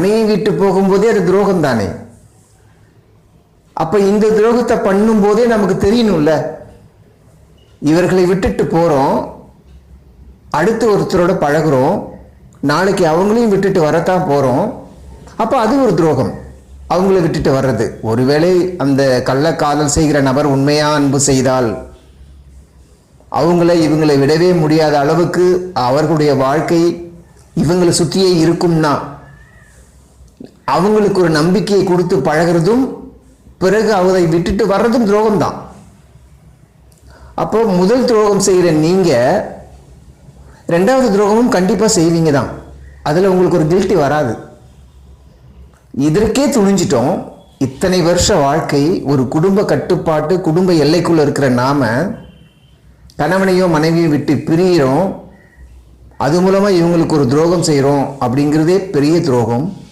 மனைவி விட்டு போகும்போதே அது துரோகம் தானே. அப்ப இந்த துரோகத்தை பண்ணும் போதே நமக்கு தெரியணும்ல, இவர்களை விட்டுட்டு போறோம், அடுத்து ஒருத்தரோட பழகுறோம், நாளைக்கு அவங்களையும் விட்டுட்டு வரத்தான் போறோம். அப்ப அது ஒரு துரோகம், அவங்கள விட்டுட்டு வர்றது. ஒருவேளை அந்த கள்ளக்காதல் செய்கிற நபர் உண்மையா அன்பு செய்தால் அவங்கள இவங்களை விடவே முடியாத அளவுக்கு அவர்களுடைய வாழ்க்கை இவங்களை சுற்றியே இருக்கும்னா அவங்களுக்கு ஒரு நம்பிக்கையை கொடுத்து பழகிறதும் பிறகு அவரை விட்டுட்டு வர்றதும் துரோகம்தான். அப்போ முதல் துரோகம் செய்கிற நீங்க ரெண்டாவது துரோகமும் கண்டிப்பா செய்வீங்க தான். அதுல உங்களுக்கு ஒரு கில்ட்டி வராது. இதற்கே துணிஞ்சிட்டோம். இத்தனை வருஷ வாழ்க்கை, ஒரு குடும்ப கட்டுப்பாட்டு, குடும்ப எல்லைக்குள்ள இருக்கிற நாம கணவனையோ மனைவியோ விட்டு பிரிகிறோம், அது மூலமா இவங்களுக்கு ஒரு துரோகம் செய்கிறோம் அப்படிங்கிறதே பெரிய துரோகம்.